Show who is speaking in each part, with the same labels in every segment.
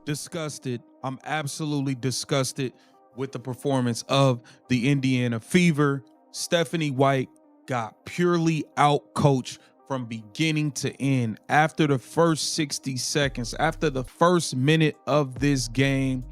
Speaker 1: Disgusted. I'm absolutely disgusted with the performance of the Indiana Fever. Stephanie White got purely out-coached from beginning to end. After the first 60 seconds, after the first minute of this game,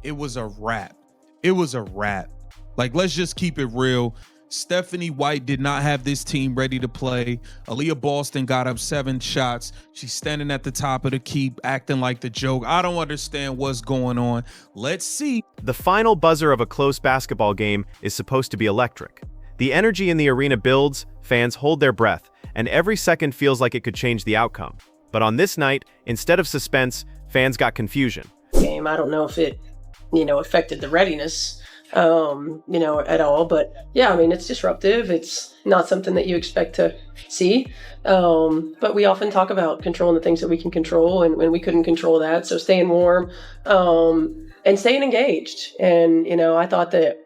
Speaker 1: it was a wrap. It was a wrap. Like, let's just keep it real. Stephanie White did not have this team ready to play. Aaliyah Boston got up 7 shots. She's standing at the top of the key, acting like the joke. I don't understand what's going on. Let's see.
Speaker 2: The final buzzer of a close basketball game is supposed to be electric. The energy in the arena builds, fans hold their breath, and every second feels like it could change the outcome. But on this night, instead of suspense, fans got confusion.
Speaker 3: Game, I don't know if it, affected the readiness, at all. But yeah, I mean, it's disruptive. It's not something that you expect to see. But we often talk about controlling the things that we can control, and we couldn't control that. So staying warm, and staying engaged. And, I thought that,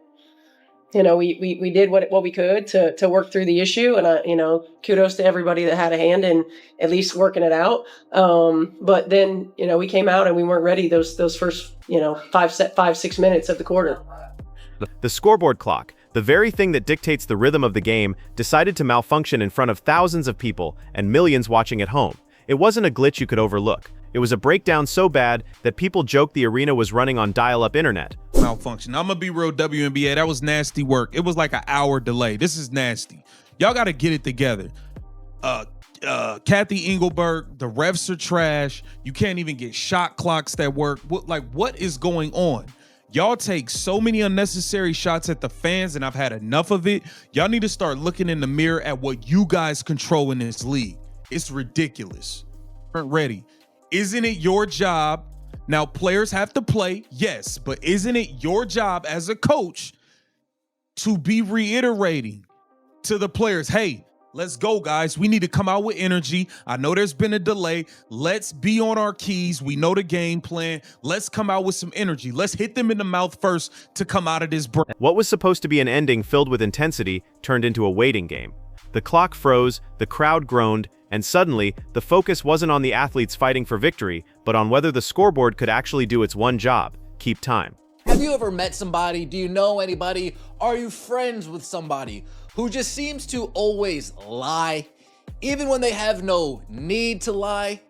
Speaker 3: we did what we could to work through the issue. And, kudos to everybody that had a hand in at least working it out. But then, we came out and we weren't ready those first, 5-6 minutes of the quarter.
Speaker 2: The scoreboard clock, the very thing that dictates the rhythm of the game, decided to malfunction in front of thousands of people and millions watching at home. It wasn't a glitch you could overlook. It was a breakdown so bad that people joked the arena was running on dial-up internet.
Speaker 1: Malfunction. I'm gonna be real, WNBA. That was nasty work. It was like an hour delay. This is nasty. Y'all got to get it together. Kathy Engelberg, the refs are trash. You can't even get shot clocks that work. What is going on? Y'all take so many unnecessary shots at the fans, and I've had enough of it. Y'all need to start looking in the mirror at what you guys control in this league. It's ridiculous. Aren't ready. Isn't it your job? Now, players have to play, yes, but isn't it your job as a coach to be reiterating to the players, hey, let's go, guys. We need to come out with energy. I know there's been a delay. Let's be on our keys. We know the game plan. Let's come out with some energy. Let's hit them in the mouth first to come out of this break.
Speaker 2: What was supposed to be an ending filled with intensity turned into a waiting game. The clock froze, the crowd groaned, and suddenly, the focus wasn't on the athletes fighting for victory, but on whether the scoreboard could actually do its one job, keep time.
Speaker 4: Have you ever met somebody? Do you know anybody? Are you friends with somebody who just seems to always lie? Even when they have no need to lie,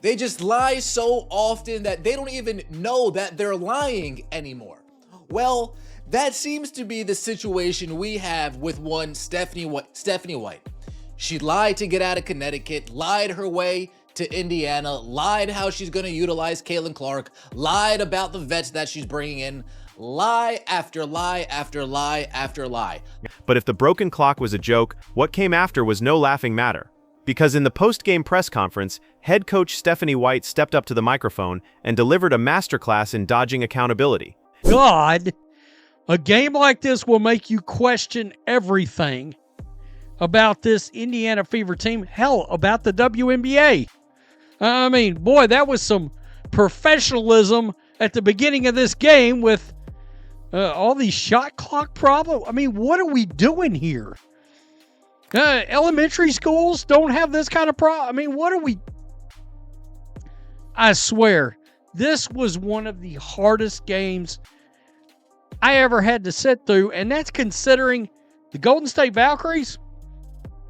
Speaker 4: they just lie so often that they don't even know that they're lying anymore. Well, that seems to be the situation we have with one Stephanie White. She lied to get out of Connecticut, lied her way to Indiana, lied how she's going to utilize Caitlin Clark, lied about the vets that she's bringing in, lie after lie after lie after lie.
Speaker 2: But if the broken clock was a joke, what came after was no laughing matter. Because in the post-game press conference, head coach Stephanie White stepped up to the microphone and delivered a masterclass in dodging accountability.
Speaker 5: God, a game like this will make you question everything about this Indiana Fever team. Hell, about the WNBA. I mean, boy, that was some professionalism at the beginning of this game with all these shot clock problems. I mean, what are we doing here? Elementary schools don't have this kind of problem. I mean, what are we? I swear, this was one of the hardest games I ever had to sit through, and that's considering the Golden State Valkyries,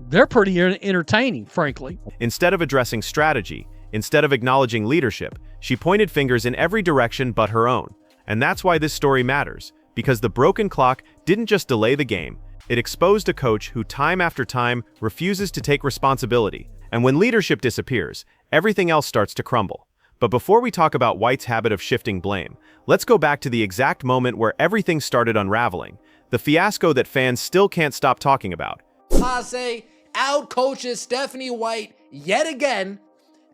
Speaker 5: they're pretty entertaining, frankly.
Speaker 2: Instead of addressing strategy, instead of acknowledging leadership, she pointed fingers in every direction but her own. And that's why this story matters, because the broken clock didn't just delay the game, it exposed a coach who time after time refuses to take responsibility. And when leadership disappears, everything else starts to crumble. But before we talk about White's habit of shifting blame, let's go back to the exact moment where everything started unraveling, the fiasco that fans still can't stop talking about.
Speaker 4: Pase outcoaches Stephanie White yet again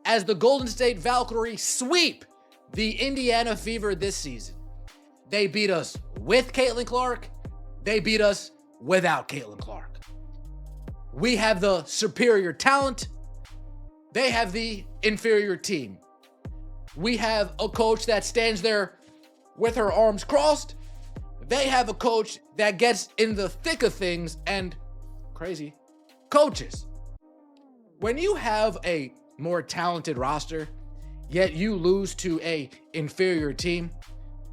Speaker 4: as the Golden State Valkyries sweep the Indiana Fever this season. They beat us with Caitlin Clark. They beat us without Caitlin Clark. We have the superior talent. They have the inferior team. We have a coach that stands there with her arms crossed. They have a coach that gets in the thick of things and crazy coaches. When you have a more talented roster, yet you lose to a inferior team.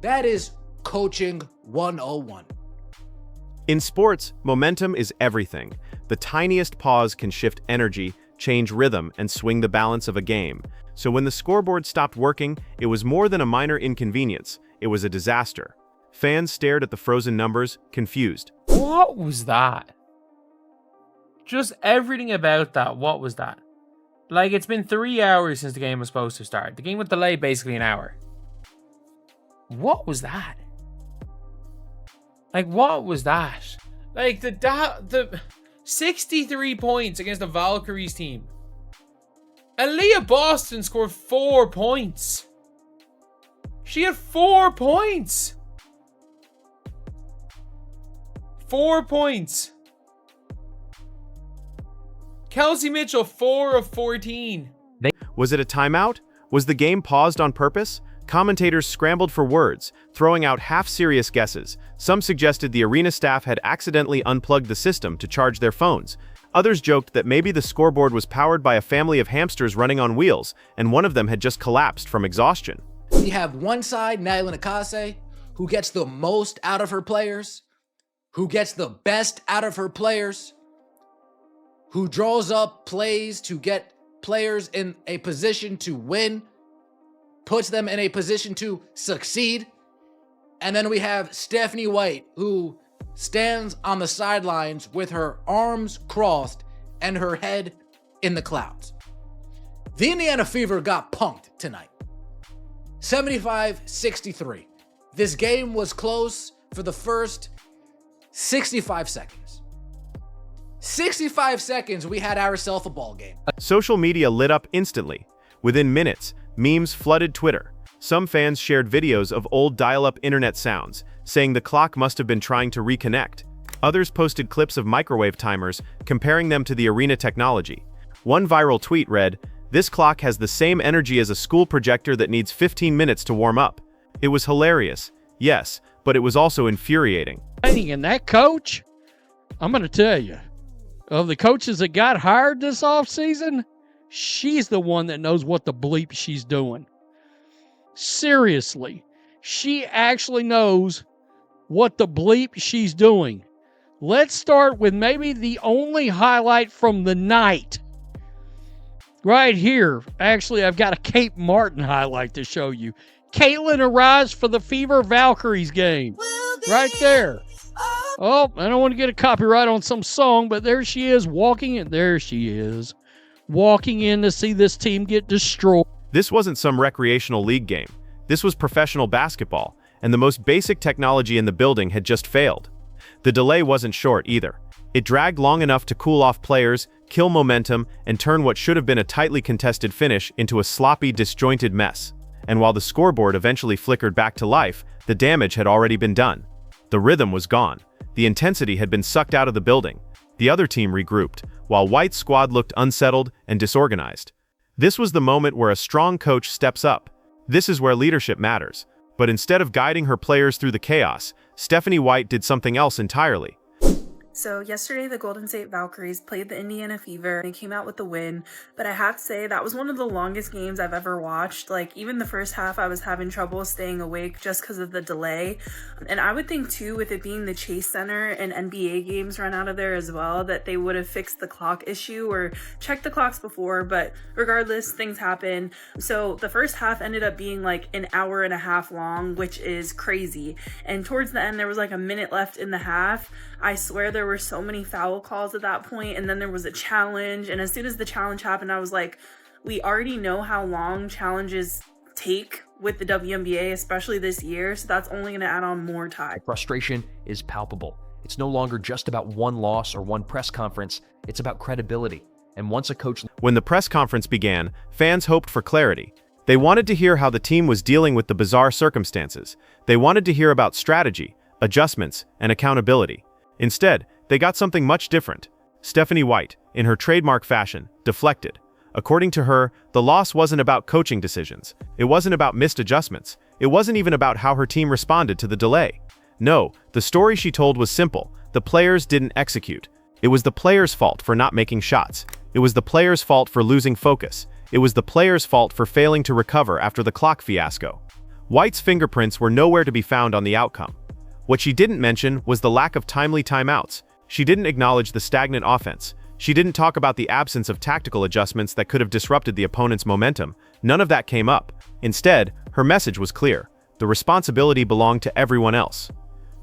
Speaker 4: That is coaching 101.
Speaker 2: In sports, momentum is everything. The tiniest pause can shift energy, change rhythm, and swing the balance of a game. So when the scoreboard stopped working, it was more than a minor inconvenience. It was a disaster. Fans stared at the frozen numbers, confused.
Speaker 6: What was that? Just everything about that, what was that? Like, it's been 3 hours since the game was supposed to start. The game was delayed basically an hour. What was that? Like, what was that? Like, the 63 points against the Valkyries team. Aaliyah Boston scored 4 points. She had 4 points. 4 points. Kelsey Mitchell, 4 of 14.
Speaker 2: Was it a timeout? Was the game paused on purpose? Commentators scrambled for words, throwing out half-serious guesses. Some suggested the arena staff had accidentally unplugged the system to charge their phones. Others joked that maybe the scoreboard was powered by a family of hamsters running on wheels, and one of them had just collapsed from exhaustion.
Speaker 4: We have one side, Nyla Nakase, who gets the most out of her players, who gets the best out of her players, who draws up plays to get players in a position to win, puts them in a position to succeed. And then we have Stephanie White, who stands on the sidelines with her arms crossed and her head in the clouds. The Indiana Fever got punked tonight. 75-63. This game was close for the first 65 seconds. 65 seconds, we had ourselves a ball game.
Speaker 2: Social media lit up instantly. Within minutes, memes flooded Twitter. Some fans shared videos of old dial-up internet sounds, saying the clock must have been trying to reconnect. Others posted clips of microwave timers, comparing them to the arena technology. One viral tweet read, "This clock has the same energy as a school projector that needs 15 minutes to warm up." It was hilarious, yes, but it was also infuriating.
Speaker 5: And that coach, I'm going to tell you, of the coaches that got hired this offseason, she's the one that knows what the bleep she's doing. Seriously, she actually knows what the bleep she's doing. Let's start with maybe the only highlight from the night. Right here. Actually, I've got a Kate Martin highlight to show you. Caitlin arrives for the Fever Valkyries game. Right there. Oh, I don't want to get a copyright on some song, but there she is walking in. There she is. Walking in to see this team get destroyed.
Speaker 2: This wasn't some recreational league game. This was professional basketball, and the most basic technology in the building had just failed. The delay wasn't short either. It dragged long enough to cool off players, kill momentum, and turn what should have been a tightly contested finish into a sloppy, disjointed mess. And while the scoreboard eventually flickered back to life, the damage had already been done. The rhythm was gone. The intensity had been sucked out of the building. The other team regrouped, while White's squad looked unsettled and disorganized. This was the moment where a strong coach steps up. This is where leadership matters. But instead of guiding her players through the chaos, Stephanie White did something else entirely.
Speaker 7: So yesterday, the Golden State Valkyries played the Indiana Fever and came out with the win, but I have to say that was one of the longest games I've ever watched. Like, even the first half, I was having trouble staying awake just because of the delay. And I would think, too, with it being the Chase Center and NBA games run out of there as well, that they would have fixed the clock issue or checked the clocks before, but regardless, things happen. So the first half ended up being like an hour and a half long, which is crazy. And towards the end, there was like a minute left in the half. I swear there were so many foul calls at that point, and then there was a challenge, and as soon as the challenge happened, I was like, we already know how long challenges take with the WNBA, especially this year, so that's only going to add on more time.
Speaker 8: Frustration is palpable. It's no longer just about one loss or one press conference, it's about credibility. And once a coach...
Speaker 2: When the press conference began, fans hoped for clarity. They wanted to hear how the team was dealing with the bizarre circumstances. They wanted to hear about strategy, adjustments, and accountability. Instead, they got something much different. Stephanie White, in her trademark fashion, deflected. According to her, the loss wasn't about coaching decisions. It wasn't about missed adjustments. It wasn't even about how her team responded to the delay. No, the story she told was simple. The players didn't execute. It was the players' fault for not making shots. It was the players' fault for losing focus. It was the players' fault for failing to recover after the clock fiasco. White's fingerprints were nowhere to be found on the outcome. What she didn't mention was the lack of timely timeouts. She didn't acknowledge the stagnant offense. She didn't talk about the absence of tactical adjustments that could have disrupted the opponent's momentum. None of that came up. Instead, her message was clear. The responsibility belonged to everyone else.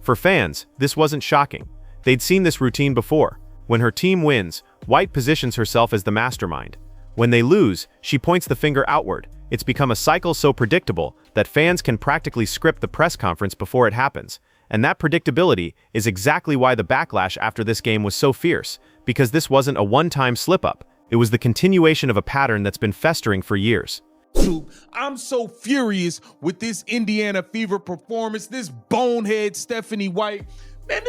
Speaker 2: For fans, this wasn't shocking. They'd seen this routine before. When her team wins, White positions herself as the mastermind. When they lose, she points the finger outward. It's become a cycle so predictable that fans can practically script the press conference before it happens. And that predictability is exactly why the backlash after this game was so fierce, because this wasn't a one-time slip-up. It was the continuation of a pattern that's been festering for years.
Speaker 1: I'm so furious with this Indiana Fever performance, this bonehead Stephanie White. Man,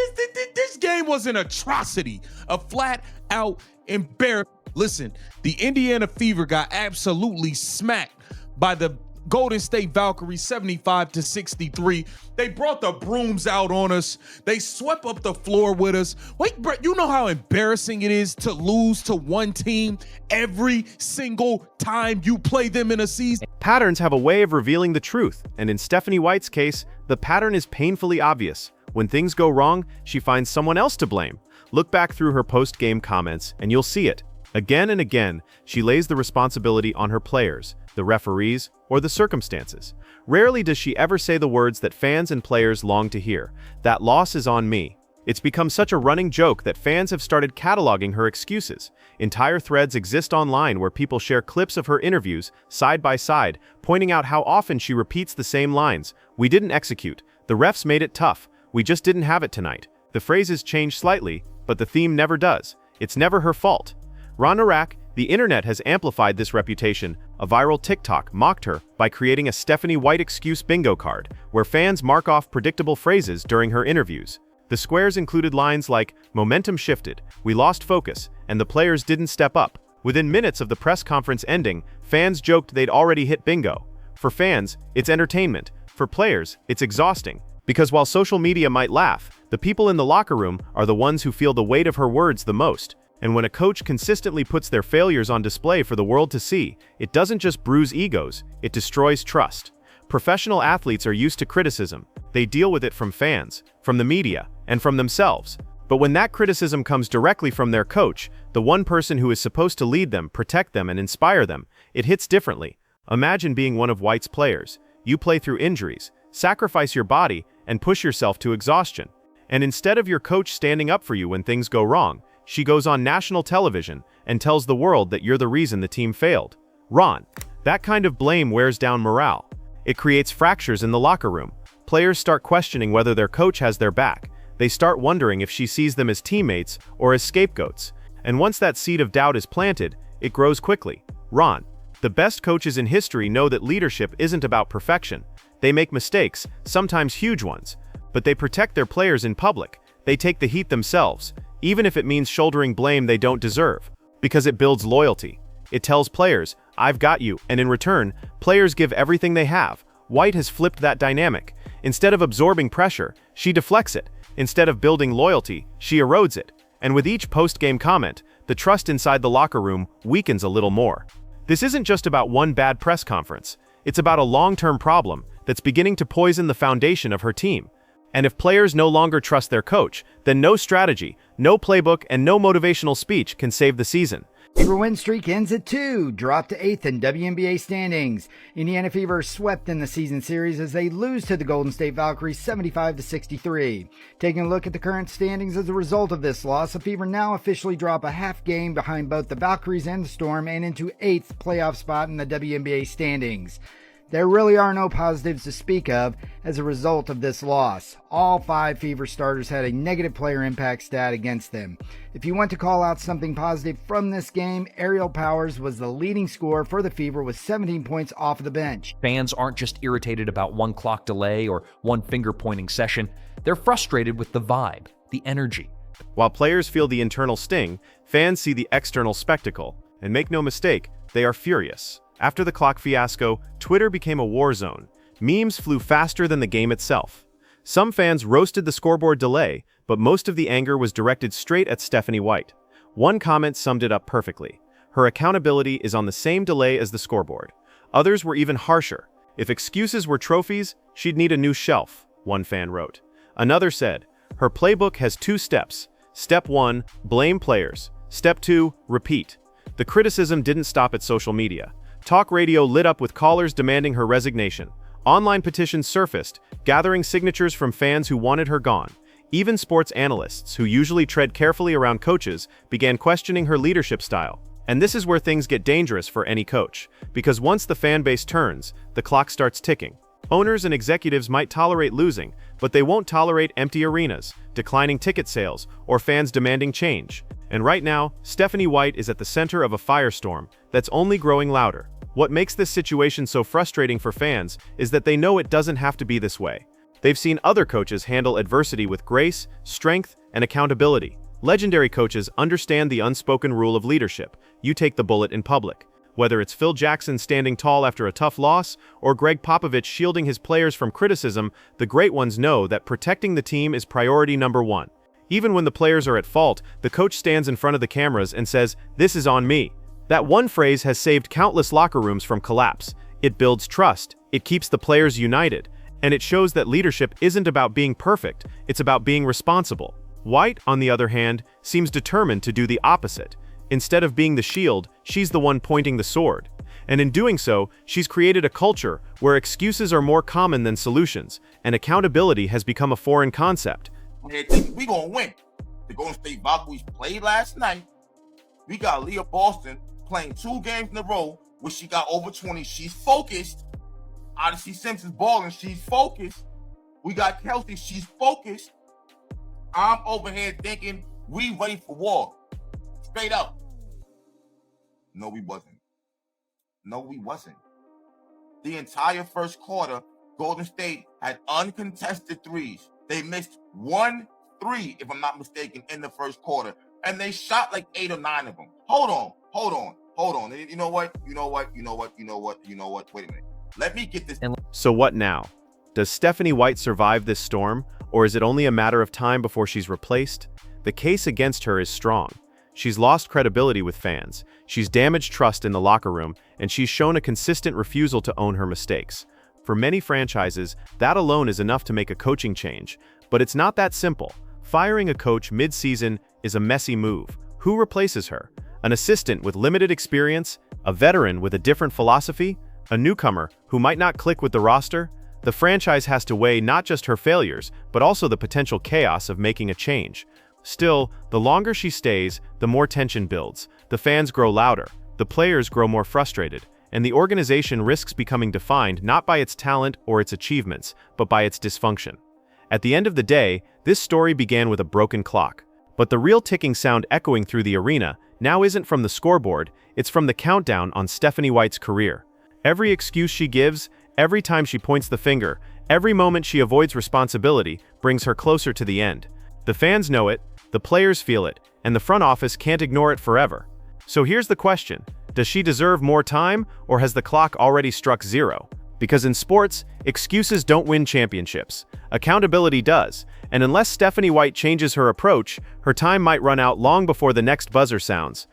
Speaker 1: this game was an atrocity, a flat-out embarrassment. Listen, the Indiana Fever got absolutely smacked by the Golden State Valkyries 75-63. They brought the brooms out on us. They swept up the floor with us. Wait, Brett, you know how embarrassing it is to lose to one team every single time you play them in a season?
Speaker 2: Patterns have a way of revealing the truth, and in Stephanie White's case, the pattern is painfully obvious. When things go wrong, she finds someone else to blame. Look back through her post-game comments, and you'll see it. Again and again, she lays the responsibility on her players, the referees, or the circumstances. Rarely does she ever say the words that fans and players long to hear. That loss is on me. It's become such a running joke that fans have started cataloging her excuses. Entire threads exist online where people share clips of her interviews, side by side, pointing out how often she repeats the same lines. "We didn't execute. The refs made it tough. We just didn't have it tonight." The phrases change slightly, but the theme never does. It's never her fault. Ron-Arak, the internet has amplified this reputation. A viral TikTok mocked her by creating a Stephanie White excuse bingo card, where fans mark off predictable phrases during her interviews. The squares included lines like, "Momentum shifted, we lost focus, and the players didn't step up." Within minutes of the press conference ending, fans joked they'd already hit bingo. For fans, it's entertainment. For players, it's exhausting. Because while social media might laugh, the people in the locker room are the ones who feel the weight of her words the most. And when a coach consistently puts their failures on display for the world to see, it doesn't just bruise egos, it destroys trust. Professional athletes are used to criticism. They deal with it from fans, from the media, and from themselves. But when that criticism comes directly from their coach, the one person who is supposed to lead them, protect them, and inspire them, it hits differently. Imagine being one of White's players. You play through injuries, sacrifice your body, and push yourself to exhaustion. And instead of your coach standing up for you when things go wrong, she goes on national television and tells the world that you're the reason the team failed. Ron, that kind of blame wears down morale. It creates fractures in the locker room. Players start questioning whether their coach has their back. They start wondering if she sees them as teammates or as scapegoats. And once that seed of doubt is planted, it grows quickly. Ron, the best coaches in history know that leadership isn't about perfection. They make mistakes, sometimes huge ones, but they protect their players in public. They take the heat themselves, even if it means shouldering blame they don't deserve, because it builds loyalty. It tells players, "I've got you," and in return, players give everything they have. White has flipped that dynamic. Instead of absorbing pressure, she deflects it. Instead of building loyalty, she erodes it. And with each post-game comment, the trust inside the locker room weakens a little more. This isn't just about one bad press conference. It's about a long-term problem that's beginning to poison the foundation of her team. And if players no longer trust their coach, then no strategy, no playbook, and no motivational speech can save the season.
Speaker 9: Fever win streak ends at 2, dropped to 8th in WNBA standings. Indiana Fever swept in the season series as they lose to the Golden State Valkyries 75-63. Taking a look at the current standings as a result of this loss, the Fever now officially drop a half game behind both the Valkyries and the Storm and into 8th playoff spot in the WNBA standings. There really are no positives to speak of as a result of this loss. All 5 Fever starters had a negative player impact stat against them. If you want to call out something positive from this game, Ariel Powers was the leading scorer for the Fever with 17 points off of the bench.
Speaker 8: Fans aren't just irritated about one clock delay or one finger-pointing session. They're frustrated with the vibe, the energy.
Speaker 2: While players feel the internal sting, fans see the external spectacle. And make no mistake, they are furious. After the clock fiasco, Twitter became a war zone. Memes flew faster than the game itself. Some fans roasted the scoreboard delay, but most of the anger was directed straight at Stephanie White. One comment summed it up perfectly. her accountability is on the same delay as the scoreboard. Others were even harsher. If excuses were trophies, she'd need a new shelf, one fan wrote. Another said, her playbook has 2 steps. Step 1, blame players. Step 2, repeat. The criticism didn't stop at social media. Talk radio lit up with callers demanding her resignation. Online petitions surfaced, gathering signatures from fans who wanted her gone. Even sports analysts, who usually tread carefully around coaches, began questioning her leadership style. And this is where things get dangerous for any coach, because once the fan base turns, the clock starts ticking. Owners and executives might tolerate losing, but they won't tolerate empty arenas, declining ticket sales, or fans demanding change. And right now, Stephanie White is at the center of a firestorm that's only growing louder. What makes this situation so frustrating for fans is that they know it doesn't have to be this way. They've seen other coaches handle adversity with grace, strength, and accountability. Legendary coaches understand the unspoken rule of leadership. You take the bullet in public. Whether it's Phil Jackson standing tall after a tough loss, or Greg Popovich shielding his players from criticism, the great ones know that protecting the team is priority number 1. Even when the players are at fault, the coach stands in front of the cameras and says, "This is on me." That one phrase has saved countless locker rooms from collapse. It builds trust, it keeps the players united, and it shows that leadership isn't about being perfect, it's about being responsible. White, on the other hand, seems determined to do the opposite. Instead of being the shield, she's the one pointing the sword. And in doing so, she's created a culture where excuses are more common than solutions, and accountability has become a foreign concept.
Speaker 10: We gonna win. The Golden State Valkyries played last night. We got Leah Boston playing 2 games in a row where she got over 20. She's focused. Odyssey Simpson's balling. She's focused. We got Kelsey. She's focused. I'm over here thinking we ready for war. Straight up. No, we wasn't. No, we wasn't. The entire first quarter, Golden State had uncontested threes. They missed 1 3, if I'm not mistaken, in the first quarter. And they shot like 8 or 9 of them. Hold on. You know what? Wait a minute. Let me get this.
Speaker 2: So what now? Does Stephanie White survive this storm, or is it only a matter of time before she's replaced? The case against her is strong. She's lost credibility with fans, she's damaged trust in the locker room, and she's shown a consistent refusal to own her mistakes. For many franchises, that alone is enough to make a coaching change. But it's not that simple. Firing a coach mid-season is a messy move. Who replaces her? An assistant with limited experience? A veteran with a different philosophy? A newcomer who might not click with the roster? The franchise has to weigh not just her failures, but also the potential chaos of making a change. Still, the longer she stays, the more tension builds. The fans grow louder, the players grow more frustrated, and the organization risks becoming defined not by its talent or its achievements, but by its dysfunction. At the end of the day, this story began with a broken clock. But the real ticking sound echoing through the arena now isn't from the scoreboard, it's from the countdown on Stephanie White's career. Every excuse she gives, every time she points the finger, every moment she avoids responsibility brings her closer to the end. The fans know it, the players feel it, and the front office can't ignore it forever. So here's the question. Does she deserve more time, or has the clock already struck 0? Because in sports, excuses don't win championships. Accountability does, and unless Stephanie White changes her approach, her time might run out long before the next buzzer sounds.